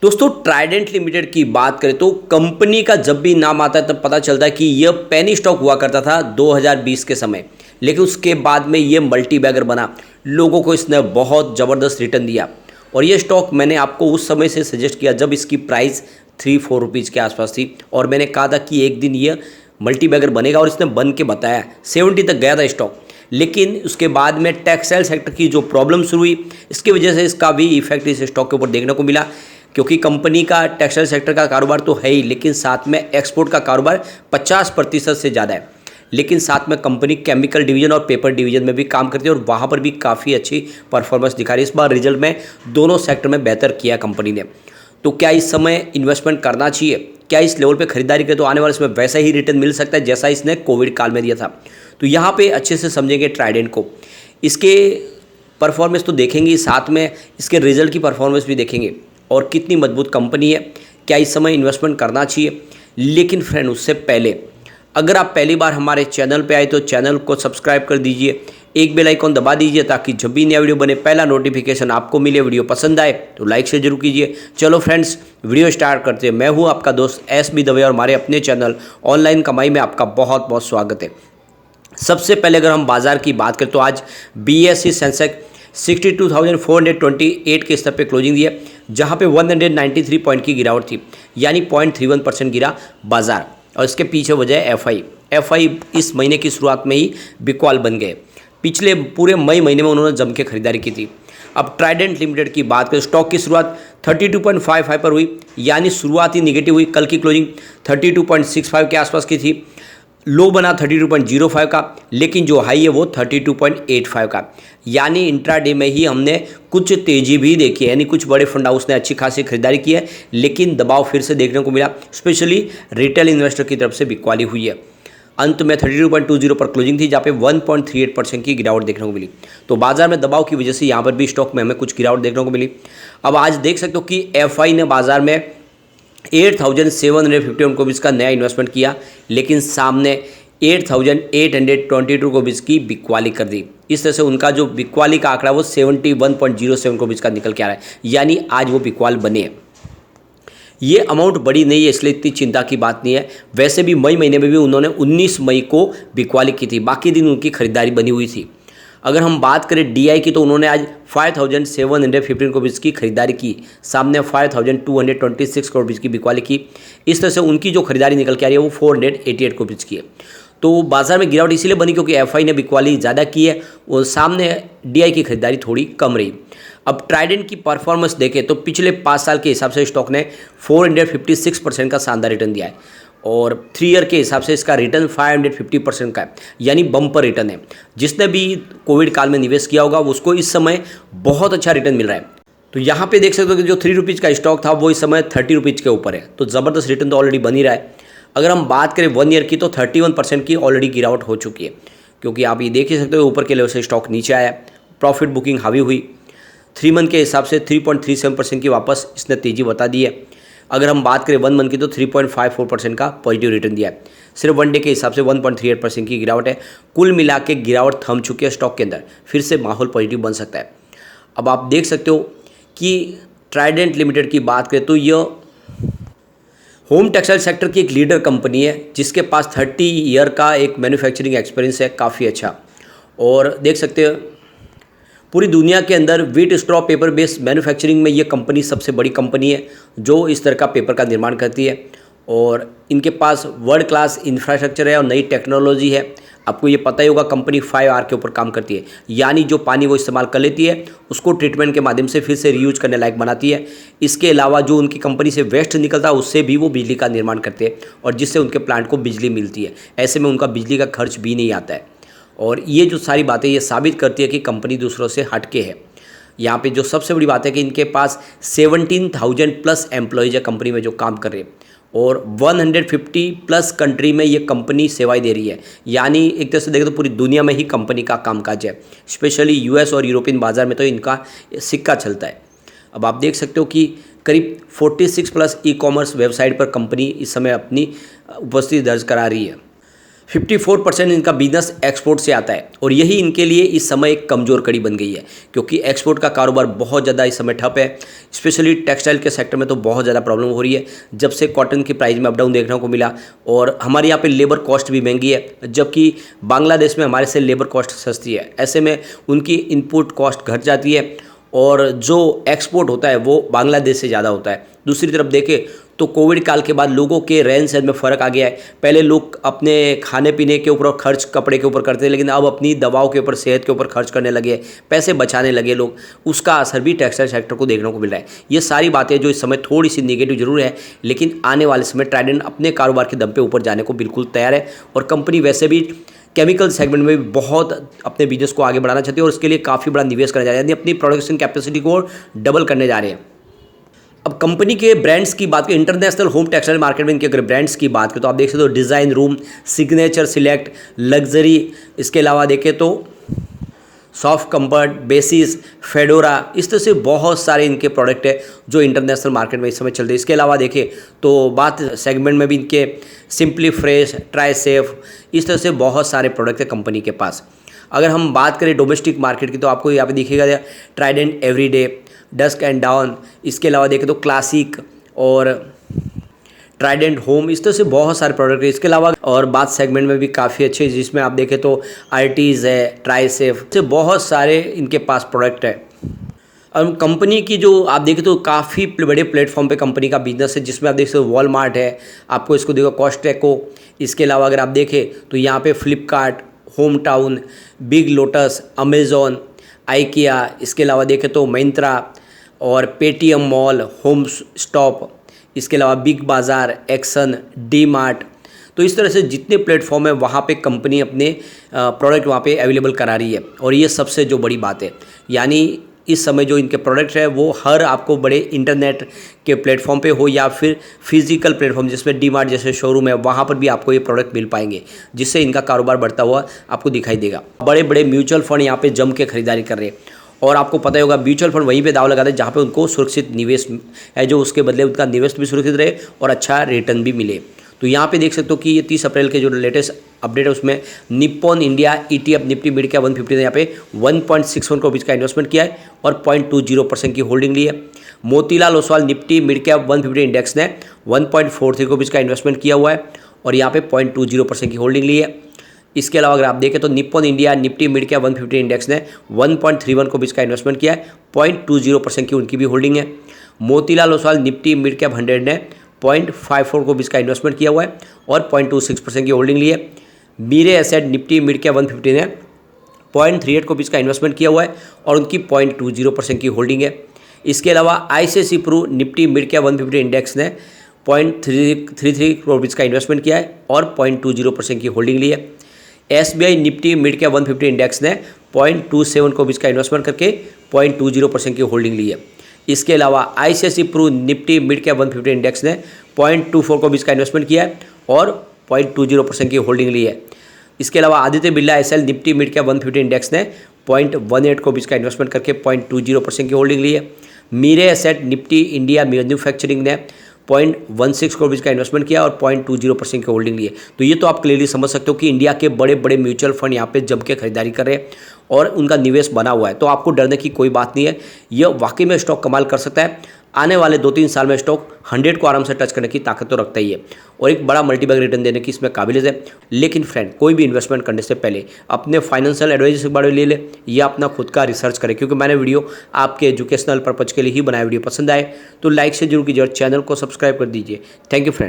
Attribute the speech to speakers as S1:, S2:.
S1: दोस्तों Trident limited की बात करें तो कंपनी का जब भी नाम आता है तब पता चलता है कि यह पेनी स्टॉक हुआ करता था 2020 के समय। लेकिन उसके बाद में ये मल्टी बैगर बना, लोगों को इसने बहुत ज़बरदस्त रिटर्न दिया। और ये स्टॉक मैंने आपको उस समय से सजेस्ट किया जब इसकी प्राइस 3-4 रुपीज़ के आसपास थी, और मैंने कहा था कि एक दिन ये मल्टी बैगर बनेगा, और इसने बन के बताया। 70 तक गया था स्टॉक, लेकिन उसके बाद में टेक्सटाइल सेक्टर की जो प्रॉब्लम शुरू हुई, इसकी वजह से इसका भी इफेक्ट इस स्टॉक के ऊपर देखने को मिला। क्योंकि कंपनी का टेक्सटाइल सेक्टर का कारोबार तो है ही, लेकिन साथ में एक्सपोर्ट का कारोबार 50% से ज़्यादा है। लेकिन साथ में कंपनी केमिकल डिवीजन और पेपर डिवीजन में भी काम करती है, और वहाँ पर भी काफ़ी अच्छी परफॉर्मेंस दिखा रही है। इस बार रिजल्ट में दोनों सेक्टर में बेहतर किया कंपनी ने। तो क्या इस समय इन्वेस्टमेंट करना चाहिए? क्या इस लेवल पे खरीदारी करें तो आने वाले समय वैसा ही रिटर्न मिल सकता है जैसा इसने कोविड काल में दिया था? तो यहाँ पे अच्छे से समझेंगे ट्राइडेंट को, इसके परफॉर्मेंस तो देखेंगे, साथ में इसके रिजल्ट की परफॉर्मेंस भी देखेंगे और कितनी मजबूत कंपनी है, क्या इस समय इन्वेस्टमेंट करना चाहिए। लेकिन फ्रेंड, उससे पहले अगर आप पहली बार हमारे चैनल पे आए तो चैनल को सब्सक्राइब कर दीजिए, एक बेल आइकॉन दबा दीजिए ताकि जब भी नया वीडियो बने पहला नोटिफिकेशन आपको मिले। वीडियो पसंद आए तो लाइक शेयर जरूर कीजिए। चलो फ्रेंड्स, वीडियो स्टार्ट करते हैं। मैं हूँ आपका दोस्त SB दवे, और हमारे अपने चैनल ऑनलाइन कमाई में आपका बहुत बहुत स्वागत है। सबसे पहले अगर हम बाजार की बात करें तो आज BSE सेंसेक्स 62,428 के स्तर पे क्लोजिंग दी है, जहां पे 193 पॉइंट की गिरावट थी, यानी 0.31% गिरा बाजार। और इसके पीछे वजह है FI इस महीने की शुरुआत में ही बिकवाल बन गए। पिछले पूरे मई महीने में उन्होंने जम के खरीदारी की थी। अब ट्राइडेंट लिमिटेड की बात करें, स्टॉक की शुरुआत 32.55 पर हुई, यानी शुरुआत ही निगेटिव हुई। कल की क्लोजिंग 32.65 के आसपास की थी, लो बना 32.05 का, लेकिन जो हाई है वो 32.85 का, यानी इंट्राडे में ही हमने कुछ तेज़ी भी देखी है, यानी कुछ बड़े फंड हाउस ने अच्छी खासी खरीदारी की है। लेकिन दबाव फिर से देखने को मिला, स्पेशली रिटेल इन्वेस्टर की तरफ से बिकवाली हुई है। अंत में 32.20 पर क्लोजिंग थी, जहाँ पे 1.38% की गिरावट देखने को मिली। तो बाजार में दबाव की वजह से यहाँ पर भी स्टॉक में हमें कुछ गिरावट देखने को मिली। अब आज देख सकते हो कि FI ने बाजार में 8,751 करोड़ का नया इन्वेस्टमेंट किया, लेकिन सामने 8,822 करोड़ की बिकवाली कर दी। इस तरह से उनका जो बिकवाली का आंकड़ा वो 71.07 करोड़ का निकल के आ रहा है, यानी आज वो बिकवाल बने हैं। ये अमाउंट बड़ी नहीं है, इसलिए इतनी चिंता की बात नहीं है। वैसे भी मई महीने में भी उन्होंने 19 मई को बिकवाली की थी, बाकी दिन उनकी खरीदारी बनी हुई थी। अगर हम बात करें DI की तो उन्होंने आज 5,715 करोड़ की खरीदारी की, सामने 5,226 करोड़ की बिकवाली की। इस तरह से उनकी जो खरीदारी निकल के आ रही है वो 488 करोड़ की है। तो बाजार में गिरावट इसीलिए बनी क्योंकि FI ने बिकवाली ज़्यादा की है और सामने DI की खरीदारी थोड़ी कम रही। अब ट्राइडेंट की परफॉर्मेंस देखें तो पिछले 5 साल के हिसाब से स्टॉक ने 456% का शानदार रिटर्न दिया है, और 3 ईयर के हिसाब से इसका रिटर्न 550% का है, यानी बम्पर रिटर्न है। जिसने भी कोविड काल में निवेश किया होगा उसको इस समय बहुत अच्छा रिटर्न मिल रहा है। तो यहाँ पे देख सकते हो कि जो 3 रुपीज़ का स्टॉक था वो इस समय 30 रुपीज़ के ऊपर है, तो ज़बरदस्त रिटर्न तो ऑलरेडी बन ही रहा है। अगर हम बात करें 1 ईयर की तो 31% की ऑलरेडी गिरावट हो चुकी है, क्योंकि आप ये देख ही सकते हो ऊपर के लेवल से स्टॉक नीचे आया। प्रॉफिट बुकिंग हावी हुई, 3 मंथ के हिसाब से 3.37% की वापस इसने तेज़ी बता दी है। अगर हम बात करें 1 मंथ की तो 3.54% का पॉजिटिव रिटर्न दिया है। सिर्फ 1 डे के हिसाब से 1.38% की गिरावट है। कुल मिला के गिरावट थम चुकी है स्टॉक के अंदर, फिर से माहौल पॉजिटिव बन सकता है। अब आप देख सकते हो कि ट्राइडेंट लिमिटेड की बात करें तो यह होम टेक्सटाइल सेक्टर की एक लीडर कंपनी है, जिसके पास 30 ईयर का एक मैन्युफैक्चरिंग एक्सपीरियंस है, काफ़ी अच्छा। और देख सकते हो पूरी दुनिया के अंदर wheat straw paper based manufacturing में ये कंपनी सबसे बड़ी कंपनी है जो इस तरह का पेपर का निर्माण करती है, और इनके पास वर्ल्ड क्लास इंफ्रास्ट्रक्चर है और नई टेक्नोलॉजी है। आपको ये पता ही होगा कंपनी 5R के ऊपर काम करती है, यानी जो पानी वो इस्तेमाल कर लेती है उसको ट्रीटमेंट के माध्यम से फिर से रीयूज करने लायक बनाती है। इसके अलावा जो उनकी कंपनी से वेस्ट निकलता है उससे भी वो बिजली का निर्माण करते हैं, और जिससे उनके प्लांट को बिजली मिलती है। ऐसे में उनका बिजली का खर्च भी नहीं आता है। और ये जो सारी बातें ये साबित करती है कि कंपनी दूसरों से हटके है। यहाँ पे जो सबसे बड़ी बात है कि इनके पास 17,000 प्लस एम्प्लॉयज़ है कंपनी में जो काम कर रहे हैं, और 150 प्लस कंट्री में ये कंपनी सेवाएं दे रही है। यानी एक तरह से देखें तो पूरी दुनिया में ही कंपनी का कामकाज है, स्पेशली US और यूरोपियन बाज़ार में तो इनका सिक्का चलता है। अब आप देख सकते हो कि करीब 46 प्लस ई-कॉमर्स वेबसाइट पर कंपनी इस समय अपनी उपस्थिति दर्ज करा रही है। 54% इनका बिजनेस एक्सपोर्ट से आता है और यही इनके लिए इस समय एक कमज़ोर कड़ी बन गई है, क्योंकि एक्सपोर्ट का कारोबार बहुत ज़्यादा इस समय ठप है। स्पेशली टेक्सटाइल के सेक्टर में तो बहुत ज़्यादा प्रॉब्लम हो रही है, जब से कॉटन की प्राइस में अप डाउन देखने को मिला। और हमारे यहाँ पे लेबर कॉस्ट भी महंगी है, जबकि बांग्लादेश में हमारे से लेबर कॉस्ट सस्ती है। ऐसे में उनकी इनपुट कॉस्ट घट जाती है और जो एक्सपोर्ट होता है वो बांग्लादेश से ज़्यादा होता है। दूसरी तरफ देखें तो कोविड काल के बाद लोगों के रहन सहन में फ़र्क आ गया है। पहले लोग अपने खाने पीने के ऊपर खर्च कपड़े के ऊपर करते थे, लेकिन अब अपनी दवाओं के ऊपर, सेहत के ऊपर खर्च करने लगे, पैसे बचाने लगे लोग। उसका असर भी टेक्सटाइल सेक्टर को देखने को मिल रहा है। ये सारी बातें जो इस समय थोड़ी सी नेगेटिव जरूर है, लेकिन आने वाले समय ट्राइडेंट अपने कारोबार के दम पे ऊपर जाने को बिल्कुल तैयार है। और कंपनी वैसे भी केमिकल सेगमेंट में भी बहुत अपने बिजनेस को आगे बढ़ाना चाहती है और उसके लिए काफ़ी बड़ा निवेश करने जा रहे हैं, यानी अपनी प्रोडक्शन कैपेसिटी को डबल करने जा रहे हैं। अब कंपनी के ब्रांड्स की बात करें, इंटरनेशनल होम टेक्सटाइल मार्केट में इनके अगर ब्रांड्स की बात करें तो आप देख सकते हो design room, signature select, luxury, इसके अलावा देखें तो सॉफ्ट कंफर्ट, बेसिस, फेडोरा, इस तरह से बहुत सारे इनके प्रोडक्ट है जो इंटरनेशनल मार्केट में इस समय चल रहे हैं। इसके अलावा देखें तो बात सेगमेंट में भी इनके सिंपली फ्रेश, ट्राई सेफ, इस तरह से बहुत सारे प्रोडक्ट है कंपनी के पास। अगर हम बात करें डोमेस्टिक मार्केट की तो आपको यहाँ पे दिखेगा Trident everyday, dusk and dawn, इसके अलावा देखें तो क्लासिक और ट्राइडेंट होम, इस तरह से बहुत सारे प्रोडक्ट है। इसके अलावा और बात सेगमेंट में भी काफ़ी अच्छे, जिसमें आप देखें तो आर्टीज़ है, ट्राइसेफ से बहुत सारे इनके पास प्रोडक्ट है। और कंपनी की जो आप देखें तो काफ़ी बड़े प्लेटफॉर्म पे कंपनी का बिजनेस है, जिसमें आप देख सकते हो वॉलमार्ट है, आपको इसको देखो कॉस्टेको, इसके अलावा अगर आप देखें तो यहाँ पे Flipkart, home town, big lotus, Amazon, IKEA, इसके अलावा देखें तो महिंद्रा और पेटीएम मॉल, होम स्टॉप, इसके अलावा बिग बाज़ार, एक्सन, डी मार्ट। तो इस तरह से जितने प्लेटफॉर्म है वहाँ पे कंपनी अपने प्रोडक्ट वहाँ पे अवेलेबल करा रही है। और ये सबसे जो बड़ी बात है, यानी इस समय जो इनके प्रोडक्ट है वो हर आपको बड़े इंटरनेट के प्लेटफॉर्म पे हो या फिर फिजिकल प्लेटफॉर्म जिसमें डी मार्ट जैसे शोरूम है, वहाँ पर भी आपको ये प्रोडक्ट मिल पाएंगे, जिससे इनका कारोबार बढ़ता हुआ आपको दिखाई देगा। बड़े बड़े म्यूचुअल फंड यहाँ पे जम के खरीदारी कर रहे हैं और आपको पता ही होगा म्यूचुअल फंड वहीं पे दाव लगाते हैं जहाँ पे उनको सुरक्षित निवेश है, जो उसके बदले उनका निवेश भी सुरक्षित रहे और अच्छा रिटर्न भी मिले। तो यहाँ पे देख सकते हो कि ये 30 अप्रैल के जो लेटेस्ट अपडेट है उसमें Nippon India ETF Nifty mid cap 150 ने यहाँ पे 1.61 करोड़ रुपीज़ का इन्वेस्टमेंट किया है और 0.20% की होल्डिंग ली है। Motilal Oswal Nifty mid cap 150 index ने 1.43 करोड़ रुपीज़ का इन्वेस्टमेंट किया हुआ है और यहाँ पे 0.20% की होल्डिंग ली है। इसके अलावा अगर आप देखें तो Nippon India Nifty mid cap 150 index ने 1.31 करोड़ रुपीज़ का इन्वेस्टमेंट किया है, 0.20% की उनकी भी होल्डिंग है। Motilal Oswal Nifty mid cap 100 ने 0.54 करोड़ रुपीज़ का इन्वेस्टमेंट किया हुआ है और 0.26% की होल्डिंग ली है। मीरे एसेट निफ्टी मिड कैप 150 ने 0.38 करोड़ रुपीज़ का इन्वेस्टमेंट किया हुआ है और उनकी 0.20% की होल्डिंग है। इसके अलावा ICICI Pru Nifty mid cap 150 index ने 0.33 करोड़ रुपीज़ का इन्वेस्टमेंट किया है और 0.20% की होल्डिंग ली है। SBI Nifty mid cap 150 index ने 0.27 करोड़ रुपीज़ का इन्वेस्टमेंट करके 0.20% की होल्डिंग ली है। इसके अलावा ICICI Pru Nifty mid cap 150 index ने 0.24 करोड़ रुपीज़ का इन्वेस्टमेंट किया है और 0.20% की होल्डिंग ली है। इसके अलावा Aditya Birla SL Nifty mid cap 150 index ने 0.18 करोड़ रुपीज़ का इन्वेस्टमेंट करके 0.20% की होल्डिंग ली है। मीरे एसेट निफ्टी इंडिया मैन्युफैक्चरिंग ने 0.16 करोड़ रुपीज़ का इन्वेस्टमेंट किया और 0.20% की होल्डिंग ली है। तो ये तो आप क्लियरली समझ सकते हो कि इंडिया के बड़े बड़े म्यूचुअल फंड यहाँ पे जम के खरीदारी कर रहे हैं और उनका निवेश बना हुआ है। तो आपको डरने की कोई बात नहीं है, यह वाकई में स्टॉक कमाल कर सकता है। आने वाले 2-3 साल में स्टॉक 100 को आराम से टच करने की ताकत तो रखता ही है और एक बड़ा मल्टीबैग रिटर्न देने की इसमें काबिलियत है। लेकिन फ्रेंड, कोई भी इन्वेस्टमेंट करने से पहले अपने फाइनेंशियल एडवाइजर के बारे में ले ले या अपना खुद का रिसर्च करें, क्योंकि मैंने वीडियो आपके एजुकेशनल पर्पज़ के लिए ही बनाया। वीडियो पसंद आए तो लाइक से जरूर कीजिए और चैनल को सब्सक्राइब कर दीजिए। Thank you friend.